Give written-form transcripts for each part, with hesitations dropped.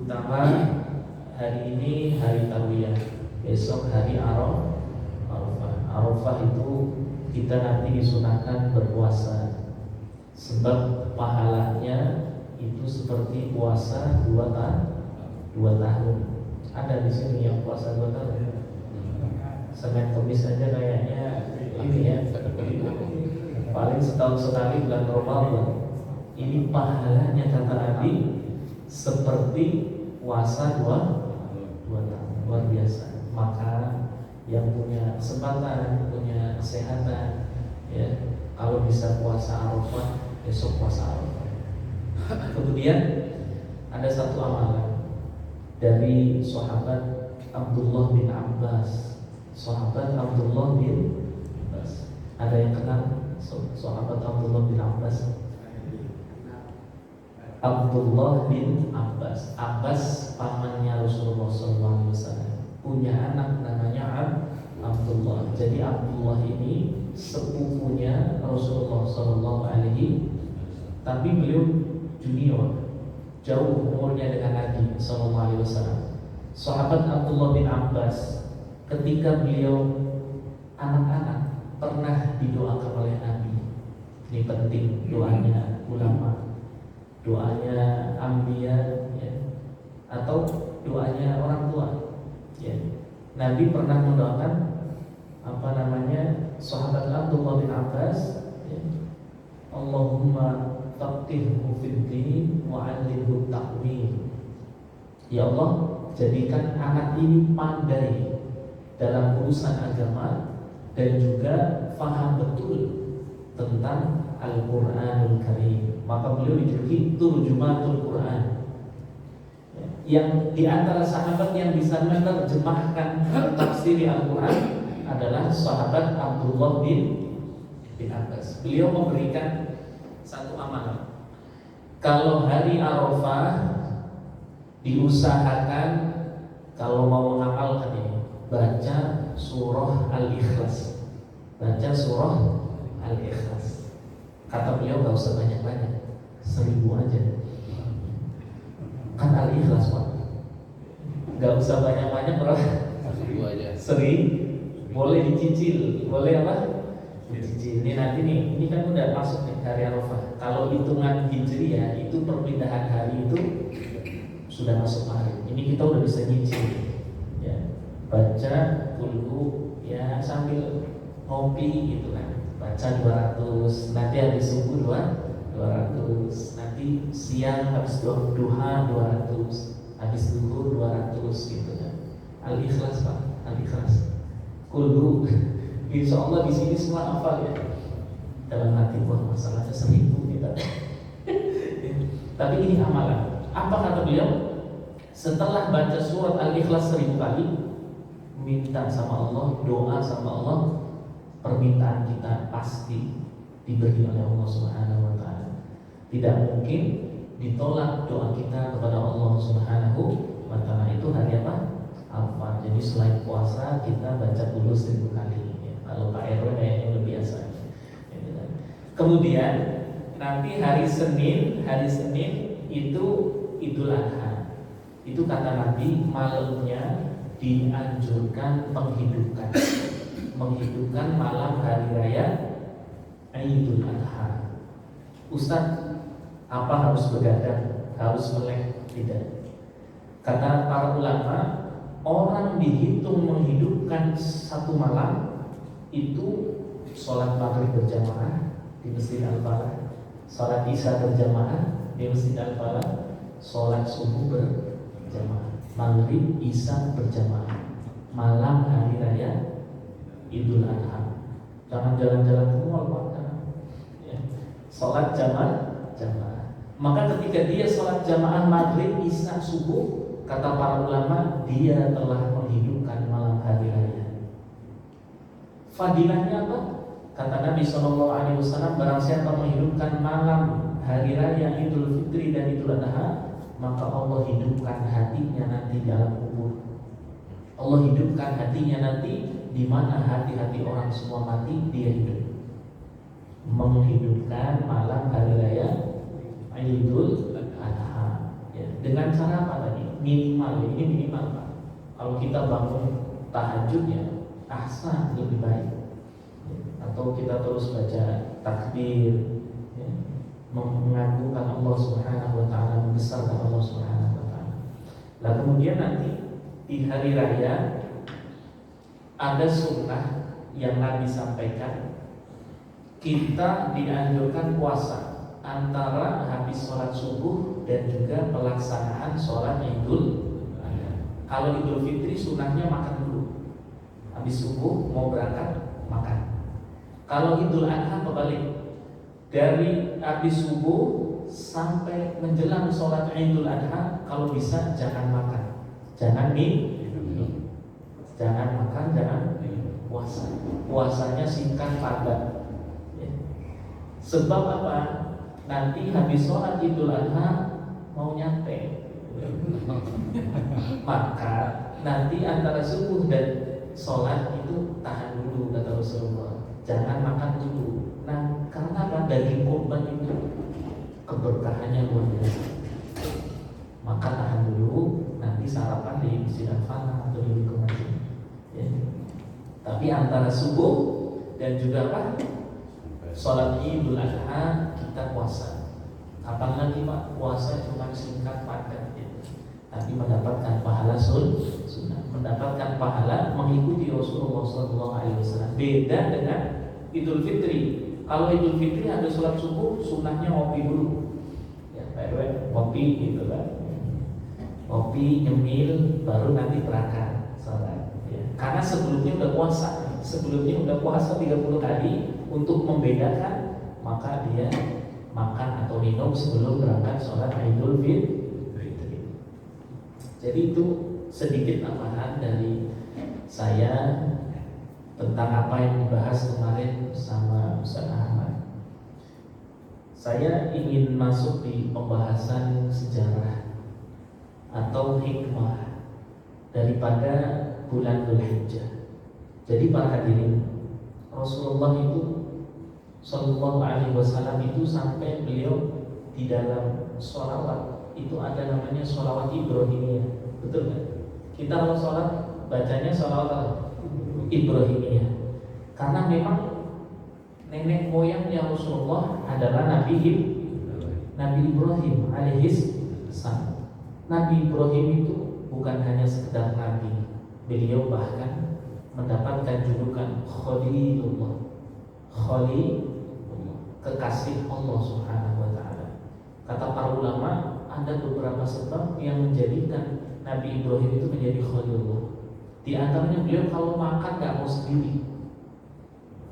Terutama hari ini hari Tarwiyah, besok hari Arafah. Arafah itu kita nanti disunahkan berpuasa, sebab pahalanya itu seperti puasa 2 tahun. Ada di sini yang puasa 2 tahun. Senin Kamis aja kayaknya ini ya, paling setahun sekali bulan Ramadan. Ini pahalanya kata Nabi seperti puasa 2 tahun, luar biasa. Maka yang punya kesempatan, punya kesehatan, ya, kalau bisa puasa Arafah, besok puasa Arafah. Kemudian ada satu amalan dari sahabat Abdullah bin Abbas. Sahabat Abdullah bin Abbas. Ada yang kenal sahabat Abdullah bin Abbas? Abdullah bin Abbas. Abbas pamannya Rasulullah SAW, punya anak namanya Abdullah. Jadi Abdullah ini sepupunya Rasulullah SAW, tapi beliau junior, jauh umurnya dengan Nabi SAW. Sahabat Abdullah bin Abbas, ketika beliau anak-anak, pernah didoakan oleh Nabi. Ini penting doanya ulama, doanya anbiya, ya, atau doanya orang tua, ya. Nabi pernah mendoakan sahabat Abdullah bin Abbas, ya, Allahumma faqihhu fid din wa 'allimhu ta'wil. Ya Allah, jadikan anak ini pandai dalam urusan agama dan juga faham betul tentang Al-Qur'anul Karim. Maka beliau dijuluki turjumatul Quran. Yang di antara sahabat yang bisa menerjemahkan tafsir Al-Quran adalah sahabat Abdullah bin Abbas. Beliau memberikan satu amalan. Kalau hari Arafah diusahakan, kalau mau mengamalkan ini, baca surah Al-Ikhlas. Baca surah Al-Ikhlas. Kata beliau gak usah banyak-banyak, 1000 aja. Kan Al-Ikhlas Pak, gak usah banyak-banyak, berapa? 1000 aja. 1000. Boleh dicicil, boleh apa? Dicicil. Ini nanti nih, ini kan udah masuk nih hari Arafah. Kalau hitungan Hijriah itu perpindahan hari itu sudah masuk hari. Ini kita udah bisa nyicil, ya. Baca dulu, ya, sambil ngopi gitu kan. Baca 200, nanti habis subuh 200, nanti siang habis duha 200, habis zuhur 200 gitu kan. Al-Ikhlas Pak, Al-Ikhlas. Kullu, insya Allah di sini semua hafal ya. Dalam hati buat masalahnya 1000 kita. Tapi ini amalan. Apa kata beliau? Setelah baca surat Al-Ikhlas 1000 kali, minta sama Allah, doa sama Allah, permintaan kita pasti diberi oleh Allah Subhanahu wa taala. Tidak mungkin ditolak doa kita kepada Allah Subhanahu wa taala. Itu hari apa? Arafah. Jadi selain puasa kita baca dulu 1000 kali, ya. Kalau Pak RW kayaknya udah biasa, ya. Kemudian nanti hari Senin itu Idul Adha. Itu kata Nabi, malamnya dianjurkan menghidupkan malam hari raya Idul Adha. Ustaz, apa harus begadang? Harus melek? Tidak. Kata para ulama, orang dihitung menghidupkan satu malam itu sholat maghrib berjamaah di Masjid Al-Falah, sholat isya berjamaah di Masjid Al-Falah, sholat subuh berjamaah, maghrib isya berjamaah, malam hari raya Idul Adha. Jangan jalan-jalan ke mall Pak, ya. Sholat jamaah. Maka ketika dia sholat jamaah maghrib isya subuh, kata para ulama, dia telah menghidupkan malam hari raya. Fadilahnya apa? Kata Nabi SAW, barang siapa menghidupkan malam hari raya Idul Fitri dan Idul Adha, maka Allah hidupkan hatinya nanti dalam kubur. Allah hidupkan hatinya nanti di mana hati-hati orang semua mati, dia hidup. Menghidupkan malam hari raya Idul Adha, ya. Dengan cara apa tadi? minimal, ini minimal Pak. Kalau kita bangun tahajud ya ahsan lebih baik. Atau kita terus baca takbir, ya, mengagungkan Allah Subhanahu wa taala, membesarkan Allah Subhanahu wa taala. Nah, kemudian nanti di hari raya ada sunnah yang Nabi sampaikan, kita dianjurkan puasa antara habis sholat subuh dan juga pelaksanaan sholat Idul Adha. Kalau Idul Fitri sunnahnya makan dulu, habis subuh mau berangkat makan. Kalau Idul Adha kebalik, dari habis subuh sampai menjelang sholat Idul Adha, kalau bisa jangan makan, jangan minum, jangan makan, jangan puasa. Puasanya singkat padat. Ya. Sebab apa? Nanti habis sholat Idul Adha mau nyampe, maka nanti antara subuh dan sholat itu tahan dulu kata Rasulullah. Jangan makan dulu. Nah, karena apa? Daging kurban itu keberkahannya luar biasa. Maka tahan dulu, nanti sarapan di Masjid Al-Falah atau di lingkungan sini. Ya. Tapi antara subuh dan juga apa? Sholat Idul Adha kita puasa. Kapan lagi Pak? Puasa cuma singkat padat, ya. Tapi mendapatkan pahala sunnah, mendapatkan pahala mengikuti Rasulullah SAW. Beda dengan Idul Fitri. Kalau Idul Fitri ada sholat subuh, sunnahnya ngopi dulu. Ya, Pak RW, ngopi gitu kan. Ngopi, nyemil, baru nanti berangkat sholat. Ya. Karena sebelumnya udah puasa, 30 hari untuk membedakan, maka dia makan atau minum sebelum berangkat sholat Idul Fitri. Jadi itu sedikit tambahan dari saya tentang apa yang dibahas kemarin sama Ustaz Ahmad. Saya ingin masuk di pembahasan sejarah atau hikmah daripada bulan Dzulhijjah. Jadi para hadirin, Rasulullah itu Sallallahu Alaihi Wasallam itu sampai beliau di dalam sholawat itu ada namanya sholawat Ibrahimiyah, betul kan? Kita kalau sholat bacanya sholawat Ibrahimiyah, karena memang nenek moyangnya Rasulullah adalah Nabi Ibrahim alaihis salam. Nabi Ibrahim itu bukan hanya sekedar nabi, beliau bahkan mendapatkan julukan Khalilullah, kekasih Allah Subhanahu wa taala. Kata para ulama, ada beberapa sebab yang menjadikan Nabi Ibrahim itu menjadi Khalilullah. Di antaranya beliau kalau makan gak mau sendiri.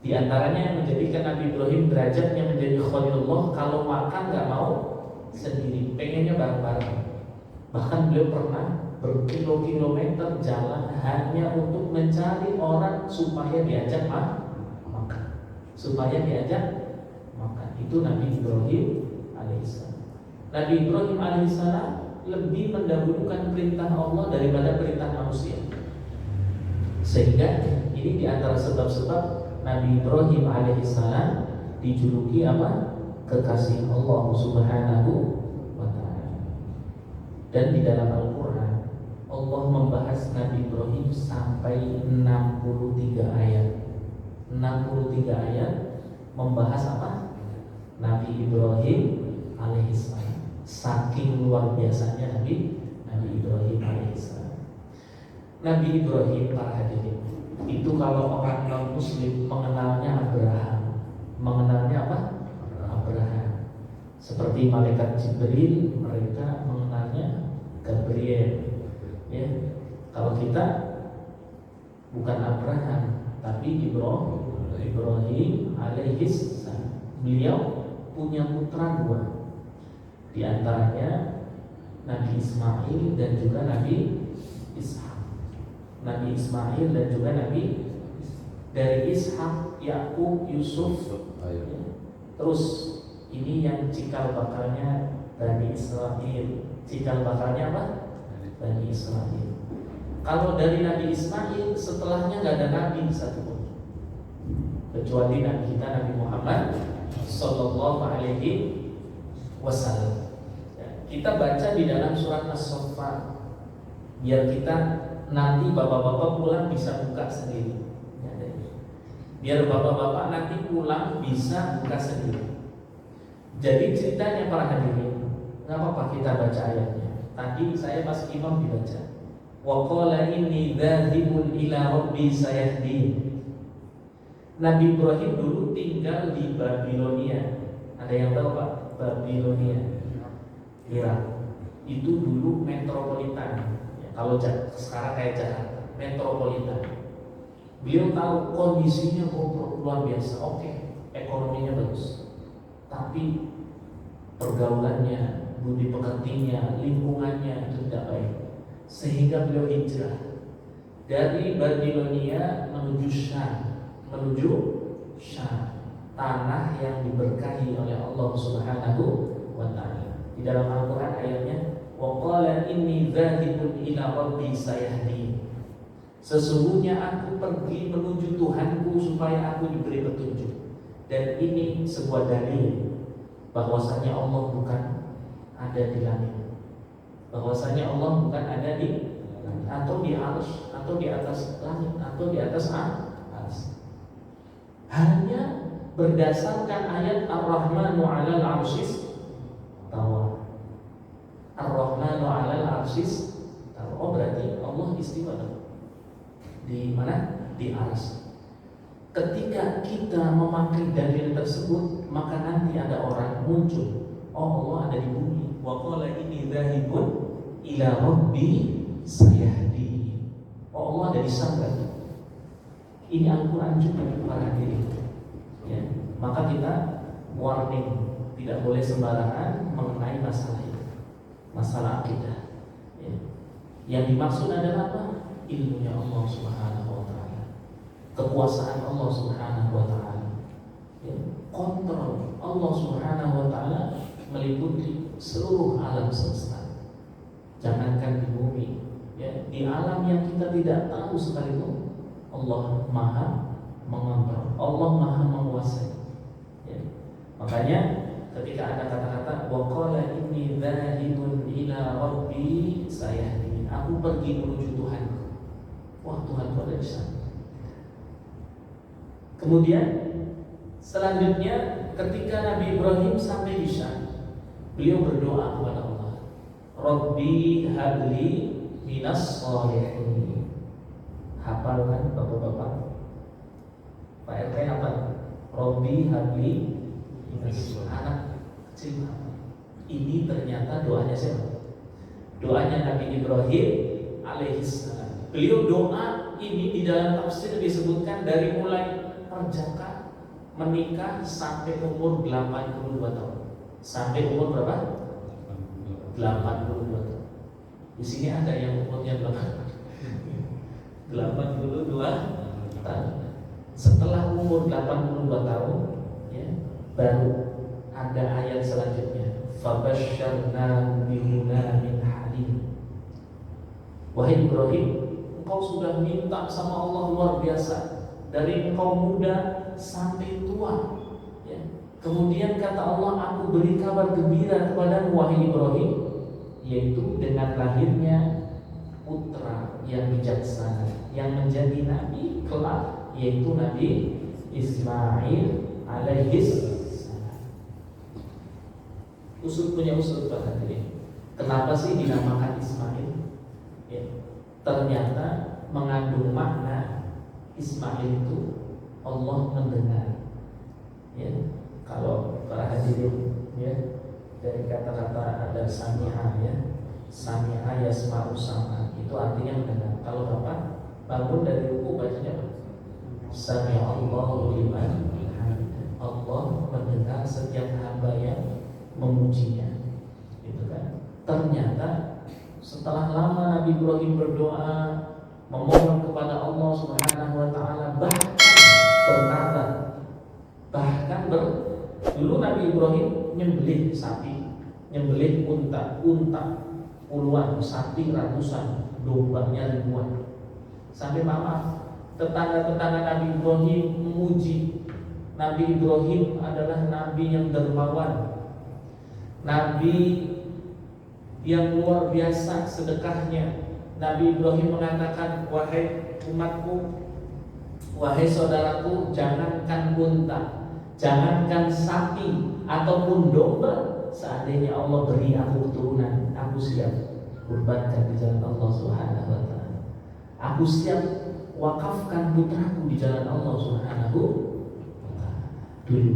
Di antaranya yang menjadikan Nabi Ibrahim derajatnya menjadi Khalilullah, kalau makan gak mau sendiri, pengennya bareng-bareng. Bahkan beliau pernah berkilo-kilometer jalan hanya untuk mencari orang supaya diajak makan, supaya diajak makan. Itu Nabi Ibrahim alaihissalam. Nabi Ibrahim alaihissalam lebih mendahulukan perintah Allah daripada perintah manusia. Sehingga ini diantara sebab-sebab Nabi Ibrahim alaihissalam dijuluki apa? Kekasih Allah Subhanahu wa ta'ala. Dan di dalam Al-Quran Allah membahas Nabi Ibrahim sampai 63 ayat. 63 ayat membahas apa? Nabi Ibrahim alaihissalam. Saking luar biasanya Nabi Ibrahim alaihissalam. Nabi Ibrahim para hadirin itu kalau orang non muslim mengenalnya Abraham. Mengenalnya apa? Abraham. Seperti malaikat Jibril, mereka mengenalnya Gabriel. Ya. Kalau kita bukan Abraham, tapi Ibrahim alaihissalam. Beliau punya putra 2. Di antaranya Nabi Ismail dan juga Nabi Ishak. Nabi Ismail dan juga Nabi dari Ishak, Yakub, Yusuf. Terus ini yang cikal bakalnya Bani Israel. Cikal bakalnya apa? Bani Israel. Kalau dari Nabi Ismail setelahnya nggak ada nabi satupun kecuali Nabi kita Nabi Muhammad Sallallahu Alaihi Wasallam. Kita baca di dalam surat As-Saffat biar kita nanti bapak-bapak pulang bisa buka sendiri. Biar bapak-bapak nanti pulang bisa buka sendiri. Jadi ceritanya para hadirin, nggak apa-apa kita baca ayatnya. Tadi saya pas imam dibaca, wa qala inni dzahibun ila rabbi sayahdin. Nabi Ibrahim dulu tinggal di Babilonia. Ada yang tahu Pak? Babilonia, Irak. Itu dulu metropolitan. Ya, kalau sekarang kayak Jakarta, metropolitan. Beliau tahu kondisinya luar biasa. Oke, ekonominya bagus, tapi pergaulannya, budi pekertinya, lingkungannya itu tidak baik. Sehingga beliau hijrah dari Babilonia menuju Syam, tanah yang diberkahi oleh Allah Subhanahu wa taala. Di dalam Al-Qur'an ayatnya, wa qala inni dzahibun ila rabbi sayahdin. Sesungguhnya aku pergi menuju Tuhanku supaya aku diberi petunjuk. Dan ini sebuah dalil bahwasanya Allah bukan ada di langit, bahwasanya Allah bukan ada di atau di arsy atau di atas langit atau di atas arsy. Hanya berdasarkan ayat Ar-Rahmanu 'alal 'arsyis tawa. Ar-Rahmanu 'alal 'arsyis tawa. Oh, berarti Allah istiwa di mana? Di arsy. Ketika kita memakai dalil tersebut, maka nanti ada orang muncul, oh Allah ada di bumi. Wa qala inni dzahibun ila rabbi sayahdi. Oh Allah ada di sana. Ini Al-Quran juga para hadirin. Ya, maka kita warning, tidak boleh sembarangan mengenai masalah itu, masalah akidah. Ya. Yang dimaksud adalah apa? Ilmunya Allah Subhanahu wa taala, kekuasaan Allah Subhanahu wa taala, ya, kontrol Allah Subhanahu wa taala meliputi seluruh alam semesta. Jangankan di bumi, ya, di alam yang kita tidak tahu sekalipun Allah Maha mengontrol, Allah Maha menguasai. Ya. Makanya ketika ada kata-kata wa qala inni dzahibun ila rabbi sayahdin, aku pergi menuju Tuhan. Wah, Tuhan ada di sana. Kemudian selanjutnya ketika Nabi Ibrahim sampai di Syam, beliau berdoa kepada Allah, Rabbi habli minas sholihin. Hafal kan bapak-bapak? Pak RT hafal? Rabbi habli minas, anak kecil hafal. Ini ternyata doanya siapa? Doanya Nabi Ibrahim alaihissalam. Beliau doa ini di dalam tafsir disebutkan dari mulai perjaka menikah sampai umur 82 tahun. Sampai umur berapa? 82 tahun. Di sini ada yang umurnya berapa? 82 tahun. Setelah umur 82 tahun, ya, baru ada ayat selanjutnya. Fabasyarnahu bighulamin halim. Wahai Ibrahim, engkau sudah minta sama Allah luar biasa, dari engkau muda sampai tua. Ya. Kemudian kata Allah, aku beri kabar gembira kepadamu wahai Ibrahim, yaitu dengan lahirnya putra yang bijaksana yang menjadi nabi kelak, yaitu Nabi Ismail alaihissalam. Usul punya usul Pak hadirin. Kenapa sih dinamakan Ismail? Ya, ternyata mengandung makna Ismail itu Allah mendengar. Ya, kalau para hadirin, ya, dari kata-kata ada sami'a, ya, sami'a yasma'u sama, itu artinya mendengar. Kalau Bapak bangun dari ruku bacanya apa? Sami'allahu liman hamidah. Allah mendengar setiap hamba yang memujinya. Itu kan. Ternyata setelah lama Nabi Ibrahim berdoa, memohon kepada Allah Subhanahu wa taala, bahkan dulu Nabi Ibrahim nyembelih sapi, nyembelih unta puluhan, sapi ratusan, dombanya ribuan. Sampai maaf, tetangga-tetangga Nabi Ibrahim memuji Nabi Ibrahim adalah nabi yang dermawan, nabi yang luar biasa sedekahnya, Nabi Ibrahim mengatakan, wahai umatku, wahai saudaraku, jangankan unta, jangankan sapi ataupun domba, seandainya Allah beri aku keturunan, aku siap kurbankan di jalan Allah Subhanahu wa taala. Aku siap wakafkan putraku di jalan Allah Subhanahu wa taala. Dulu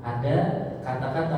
ada kata-kata